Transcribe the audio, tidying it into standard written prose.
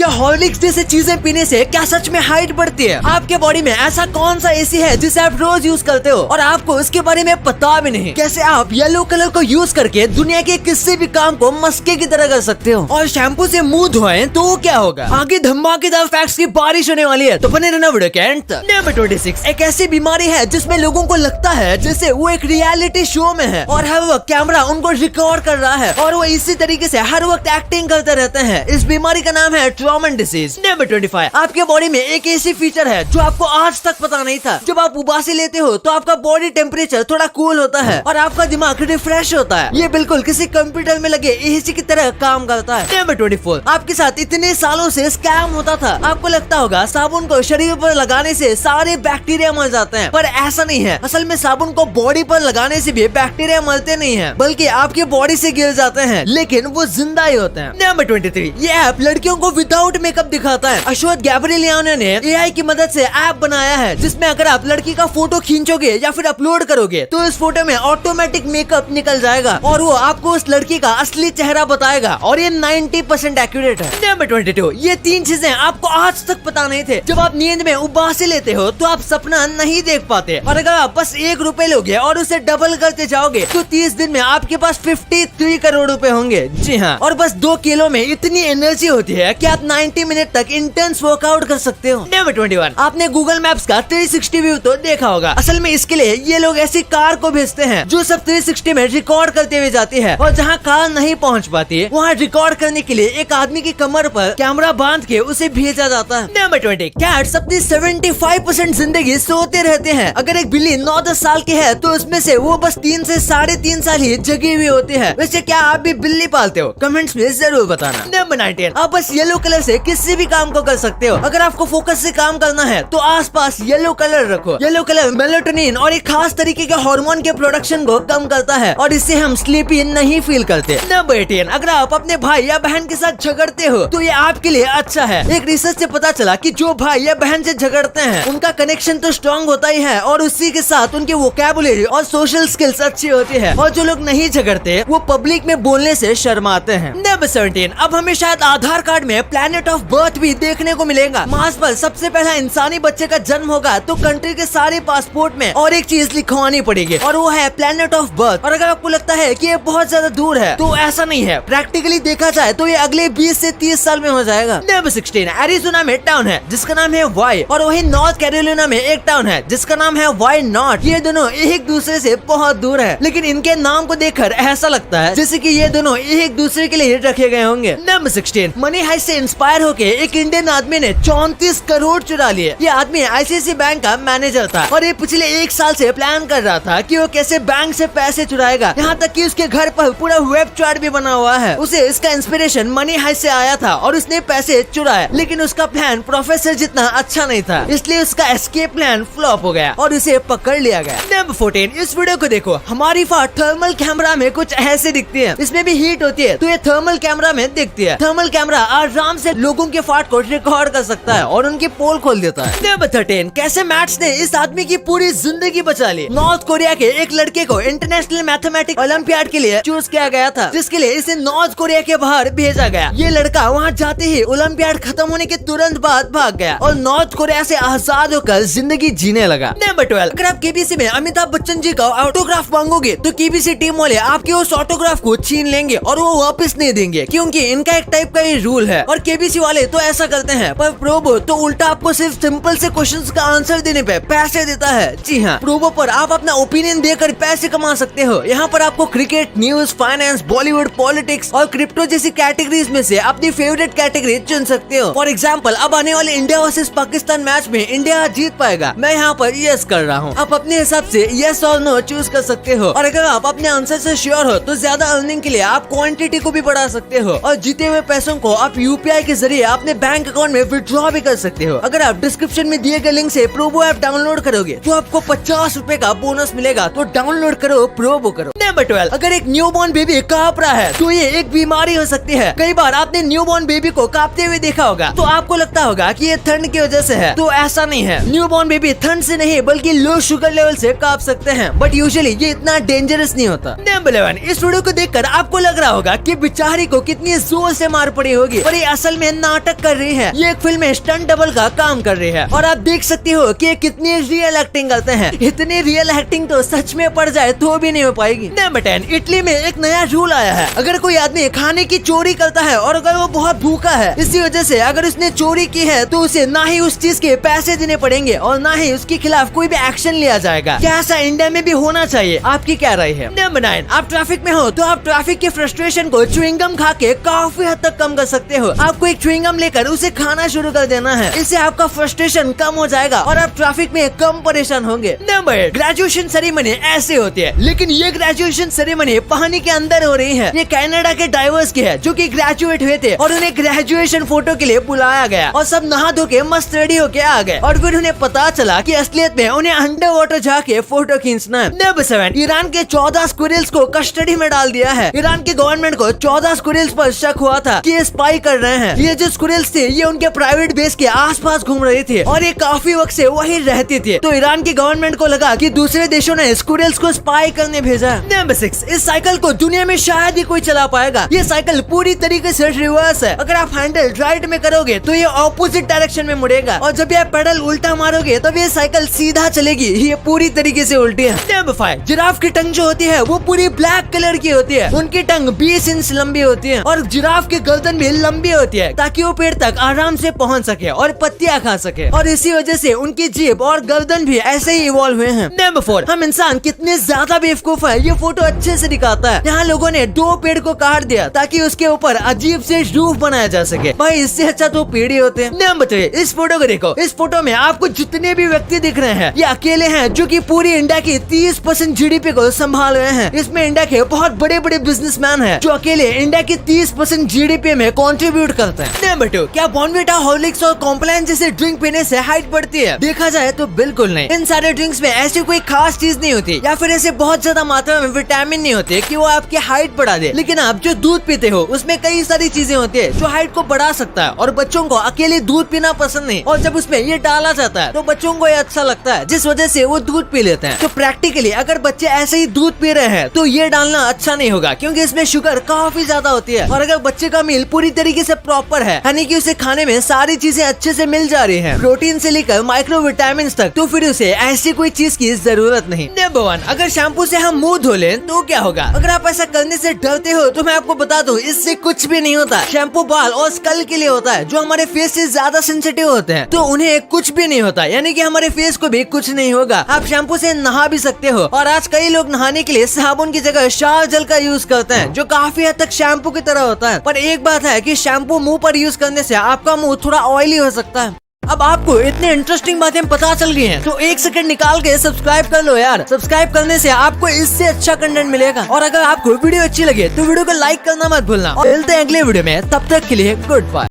क्या हॉर्लिक्स जैसे चीजें पीने से क्या सच में हाइट बढ़ती है? आपके बॉडी में ऐसा कौन सा एसी है जिसे आप रोज यूज करते हो और आपको इसके बारे में पता भी नहीं? कैसे आप येलो कलर को यूज करके दुनिया के किसी भी काम को मस्के की तरह कर सकते हो? और शैम्पू से मुंह धोएं तो क्या होगा? आगे धमाकेदार फैक्ट्स की बारिश होने वाली है, तो बने रहना वीडियो के एंड तक। नंबर 26 एक ऐसी बीमारी है जिसमें लोगों को लगता है जैसे वो एक रियलिटी शो में है और हर वक्त कैमरा उनको रिकॉर्ड कर रहा है और वो इसी तरीके से हर वक्त एक्टिंग करते रहते हैं। इस बीमारी का नाम है ट्रॉमन डिसीज। नंबर 25 आपके बॉडी में एक ऐसी फीचर है जो आपको आज तक पता नहीं था। जब आप उबासी लेते हो तो आपका बॉडी टेम्परेचर थोड़ा कूल होता है और आपका दिमाग रिफ्रेश होता है। ये बिल्कुल किसी कंप्यूटर में लगे एसी की तरह काम करता है। नंबर 24 आपके साथ इतने सालों से स्कैम होता था। आपको लगता होगा साबुन को शरीर पर लगाने से सारे बैक्टीरिया मर जाते हैं, पर ऐसा नहीं है। असल में साबुन को बॉडी पर लगाने से भी बैक्टीरिया मरते नहीं है, बल्कि आपके बॉडी से गिर जाते हैं, लेकिन वो जिंदा ही होते हैं। नंबर 23 ये ऐप लड़कियों को विदाउट मेकअप दिखाता है। अशोक गैब्रिलियानो ने एआई की मदद से ऐप बनाया है जिसमें अगर आप लड़की का फोटो खींचोगे या फिर अपलोड करोगे तो इस फोटो में ऑटोमेटिक मेकअप निकल जाएगा और वो आपको उस लड़की का असली चेहरा बताएगा और ये 90% एक्यूरेट है। नंबर 22 ये 3 चीजें आपको आज तक पता नहीं थे। जब आप नींद में उबासी लेते हो तो आप सपना नहीं देख पाते और अगर आप बस 1 रुपए लोगे और उसे डबल करते जाओगे तो 30 दिन में आपके पास 53 करोड़ रुपए होंगे। जी हाँ, और बस 2 किलो में इतनी एनर्जी होती है कि आप 90 मिनट तक इंटेंस वर्कआउट कर सकते हो। नंबर 21 आपने गूगल मैप्स का 360 व्यू तो देखा होगा। असल में इसके लिए ये लोग ऐसी कार को भेजते हैं जो सब 360 में रिकॉर्ड करते हुए जाती है और जहाँ कार नहीं पहुँच पाती वहाँ रिकॉर्ड करने के लिए एक आदमी की कमर पर कैमरा बांध के उसे भेजा जाता है। नंबर 20 कैट्स अपनी 75% जिंदगी सोते रहते हैं। अगर एक बिल्ली 9-10 साल की है तो उसमें से वो बस 3 से 3.5 साल ही जगी हुई होती है। वैसे क्या आप भी बिल्ली पालते हो? कमेंट्स में जरूर बताना। नंबर 19 आप बस येलो कलर से किसी भी काम को कर सकते हो। अगर आपको फोकस से काम करना है तो आसपास येलो कलर रखो। येलो कलर मेलाटोनिन और एक खास तरीके के हार्मोन के प्रोडक्शन को कम करता है और इससे हम स्लीपी नहीं फील करते। नंबर 18 अगर आप अपने भाई या बहन के साथ झगड़ते हो तो ये आपके लिए अच्छा है। एक रिसर्च से पता चला कि जो भाई या बहन से झगड़ते हैं उनका कनेक्शन तो स्ट्रॉन्ग होता ही है और उसी के साथ उनकी वोकैबुलरी और सोशल स्किल्स अच्छी होती है और जो लोग नहीं झगड़ते वो पब्लिक में बोलने से शर्माते हैं। नंबर 17 अब हमें शायद आधार कार्ड में प्लेनेट ऑफ बर्थ भी देखने को मिलेगा। मार्स पर सबसे पहला इंसानी बच्चे का जन्म होगा तो कंट्री के सारे पासपोर्ट में और एक चीज लिखवानी पड़ेगी और वो है प्लेनेट ऑफ बर्थ। और अगर आपको लगता है कि ये बहुत ज्यादा दूर है तो ऐसा नहीं है। प्रैक्टिकली देखा जाए तो ये अगले 20 से 30 साल में हो जाएगा। नंबर 16 एरिज़ोना में टाउन है जिसका नाम है वाई और वही नॉर्थ कैरोलिना में एक टाउन है जिसका नाम है वाई नॉट। ये दोनों एक दूसरे से बहुत दूर है, लेकिन इनके नाम को देखकर ऐसा लगता है जैसे कि ये दोनों एक दूसरे के लिए रखे गए होंगे। नंबर 16 मनी हाइस्ट से इंस्पायर होके एक इंडियन आदमी ने 34 करोड़ चुरा लिए। ये आदमी आईसीआईसीआई बैंक का मैनेजर था और ये पिछले 1 साल से प्लान कर रहा था कि वो कैसे बैंक से पैसे चुराएगा। यहाँ तक कि उसके घर पर पूरा वेब चार्ट भी बना हुआ है। उसे इसका इंस्पिरेशन मनी हाइस्ट से आया था और उसने पैसे चुराए, लेकिन उसका प्लान प्रोफेसर जितना अच्छा नहीं था, इसलिए उसका एस्केप प्लान फ्लॉप हो गया और उसे पकड़ लिया गया। नंबर 14 इस वीडियो को देखो। हमारी फाट थर्मल कैमरा में कुछ ऐसे दिखती है। इसमें भी हीट होती है तो ये थर्मल कैमरा में दिखती है। थर्मल कैमरा आराम से लोगों के फाट को रिकॉर्ड कर सकता है और उनकी पोल खोल देता है। नंबर 13 कैसे मैथ्स ने इस आदमी की पूरी जिंदगी बचा ली। नॉर्थ कोरिया के एक लड़के को इंटरनेशनल मैथमेटिक्स ओलंपियाड के लिए चूज किया गया था, जिसके लिए इसे नॉर्थ कोरिया के बाहर भेजा गया। ये लड़का वहाँ जाते ही ओलंपियाड खत्म होने के तुरंत बाद भाग गया और नॉर्थ कोरिया से आजाद होकर जिंदगी जीने लगा। नंबर 12 अगर आप केबीसी में अमिताभ बच्चन जी का ऑटोग्राफ मांगोगे तो केबीसी टीम वाले आपके उस ऑटोग्राफ को छीन लेंगे और वो वापस नहीं देंगे, क्योंकि इनका एक टाइप का ये रूल है। और केबीसी वाले तो ऐसा करते हैं, पर प्रोबो तो उल्टा आपको सिर्फ सिंपल से क्वेश्चंस का आंसर देने पे पैसे देता है। जी हाँ, प्रोबो पर आप अपना ओपिनियन देकर पैसे कमा सकते हो। यहाँ पर आपको cricket, news, finance, Bollywood, politics और क्रिप्टो जैसी कैटेगरीज में से अपनी फेवरेट कैटेगरी चुन सकते हो। फॉर एग्जाम्पल अब आने वाले इंडिया वर्सेस पाकिस्तान मैच में इंडिया जीत पाएगा, मैं यहाँ पर यस कर रहा हूँ। आप अपने हिसाब से यस और नो चूज कर सकते हो और अगर आप अपने आंसर से श्योर हो तो ज्यादा अर्निंग के लिए आप क्वांटिटी को भी बढ़ा सकते हो और जीते हुए पैसों को आप यूपीआई के जरिए अपने बैंक अकाउंट में विड्रॉ भी कर सकते हो। अगर आप डिस्क्रिप्शन में दिए गए लिंक से प्रोबो ऐप डाउनलोड करोगे तो आपको 50 रुपए का बोनस मिलेगा, तो डाउनलोड करो, प्रोबो करो। नंबर 12 अगर एक न्यूबॉर्न बेबी कांप रहा है तो ये एक बीमारी हो सकती है। कई बार आपने न्यूबॉर्न बेबी को कांपते हुए देखा होगा तो आपको लगता होगा कि ये ठंड की वजह से है, तो ऐसा नहीं है। न्यूबॉर्न बेबी ठंड से नहीं बल्कि लो शुगर लेवल से कांप सकते हैं, बट यूजुअली ये इतना डेंजरस नहीं होता। नंबर 11 इस वीडियो को देखकर आपको लग रहा होगा कि बेचारी को कितनी जोर से मार पड़ी होगी, पर ये असल असल में नाटक कर रही है, ये एक फिल्म में स्टंट डबल का काम कर रही है। और आप देख सकते हो कि कितनी रियल एक्टिंग करते हैं। इतनी रियल एक्टिंग तो सच में पड़ जाए तो भी नहीं हो पाएगी। नंबर 10, इटली में एक नया रूल आया है। अगर कोई आदमी खाने की चोरी करता है और अगर वो बहुत भूखा है, इसी वजह से अगर उसने चोरी की है तो उसे ना ही उस चीज के पैसे देने पड़ेंगे और ना ही उसके खिलाफ कोई भी एक्शन लिया जाएगा। क्या ऐसा इंडिया में भी होना चाहिए? आपकी क्या राय है? नंबर 9, आप ट्रैफिक में हो तो आप ट्रैफिक के फ्रस्ट्रेशन को च्युइंगम खा के काफी हद तक कम कर सकते हो। आपको एक च्युइंगम लेकर उसे खाना शुरू कर देना है, इससे आपका फ्रस्ट्रेशन कम हो जाएगा और आप ट्रैफिक में कम परेशान होंगे। नंबर 8, ग्रेजुएशन सेरेमनी ऐसे होती है, लेकिन ये ग्रेजुएशन सेरेमनी पानी के अंदर हो रही है। ये कनाडा के डाइवर्स की है जो कि ग्रेजुएट हुए थे और उन्हें ग्रेजुएशन फोटो के लिए बुलाया गया और सब नहा धो के मस्त रेडी होके आ गए और फिर उन्हें पता चला कि असलियत में उन्हें अंडर वाटर जाके फोटो खींचना है। नंबर 7, ईरान के 14 स्क्विरल्स को कस्टडी में डाल दिया है। ईरान की गवर्नमेंट को 14 स्क्विरल्स पर शक हुआ था कि ये स्पाई कर रहे हैं। ये जो स्क्विरल्स थे ये उनके प्राइवेट बेस के आसपास घूम रहे थे और ये काफी वक्त से वही रहती थी। तो ईरान की गवर्नमेंट को लगा कि दूसरे देशों ने स्क्विरल्स को स्पाई करने भेजा। नंबर 6, इस साइकिल को दुनिया में शायद ही कोई चला पाएगा। ये साइकिल पूरी तरीके से रिवर्स है। अगर आप हैंडल राइट में करोगे तो ये ऑपोजिट डायरेक्शन में मुड़ेगा और जब आप पेडल उल्टा मारोगे तब ये साइकिल सीधा चलेगी। ये पूरी तरीके से उल्टी है। नंबर 5, जिराफ की टंग जो होती है वो पूरी ब्लैक कलर की होती है। उनकी टंग 20 इंच लंबी होती है और जिराफ की गर्दन भी लंबी होती है ताकि वो पेड़ तक आराम से पहुंच सके और पत्तियां खा सके और इसी वजह से उनकी जीभ और गर्दन भी ऐसे ही इवॉल्व हुए हैं। नंबर 4, हम इंसान कितने ज्यादा बेवकूफ है ये फोटो अच्छे से दिखाता है। यहाँ लोगों ने 2 पेड़ को काट दिया ताकि उसके ऊपर अजीब से रूफ बनाया जा सके। भाई इससे अच्छा तो पेड़ ही होते हैं। नंबर 3, इस फोटो को देखो। इस फोटो में आपको जितने भी व्यक्ति दिख रहे हैं ये अकेले हैं जो कि पूरी इंडिया की 30% जीडीपी को संभाल रहे हैं। इसमें इंडिया के बहुत बड़े बड़े बिजनेसमैन हैं जो अकेले इंडिया की 30% जीडीपी में कंट्रीब्यूट करते हैं। नंबर 2, क्या बॉर्नविटा, हॉर्लिक्स और कॉम्प्लान जैसे ड्रिंक पीने से हाइट बढ़ती है? देखा जाए तो बिल्कुल नहीं। इन सारे ड्रिंक्स में ऐसी कोई खास चीज नहीं होती या फिर ऐसे बहुत ज्यादा मात्रा में विटामिन नहीं होते कि वो आपकी हाइट बढ़ा दे। लेकिन आप जो दूध पीते हो उसमें कई सारी चीजें होती है जो हाइट को बढ़ा सकता है और बच्चों को अकेले दूध पीना पसंद नहीं और जब उसमें ये डाला जाता है तो बच्चों को ये अच्छा लगता है जिस वजह से वो दूध पी लेते हैं। तो प्रैक्टिकली अगर बच्चे ऐसे ही दूध पी रहे हैं तो ये डालना अच्छा नहीं होगा क्योंकि इसमें शुगर काफी ज्यादा होती है। और अगर बच्चे का मील पूरी तरीके से प्रॉपर है यानी कि उसे खाने में सारी चीजें अच्छे से मिल जा रही है, प्रोटीन से लेकर माइक्रो विटामिन तक, तो फिर उसे ऐसी कोई चीज की जरूरत नहीं। नंबर 1, अगर शैम्पू से हम मुंह धो लें तो क्या होगा? अगर आप ऐसा करने से डरते हो तो मैं आपको बता दूं इससे कुछ भी नहीं होता। शैम्पू बाल और स्कल के लिए होता है जो हमारे फेस से ज्यादा सेंसिटिव होते हैं, तो उन्हें कुछ भी नहीं होता यानी कि हमारे फेस को भी कुछ नहीं होगा। आप शैम्पू से नहा भी सकते हो और आज कई लोग नहाने के लिए साबुन की जगह शावर जेल का यूज करते हैं जो काफी हद तक शैम्पू की तरह होता है। पर एक बात है कि शैम्पू मुंह पर यूज करने से आपका मुंह थोड़ा ऑयली हो सकता है। अब आपको इतने इंटरेस्टिंग बातें पता चल गई हैं, तो 1 सेकंड निकाल के सब्सक्राइब कर लो यार। सब्सक्राइब करने से आपको इससे अच्छा कंटेंट मिलेगा और अगर आपको वीडियो अच्छी लगे तो वीडियो को लाइक करना मत भूलना और मिलते हैं अगले वीडियो में। तब तक के लिए गुड बाय।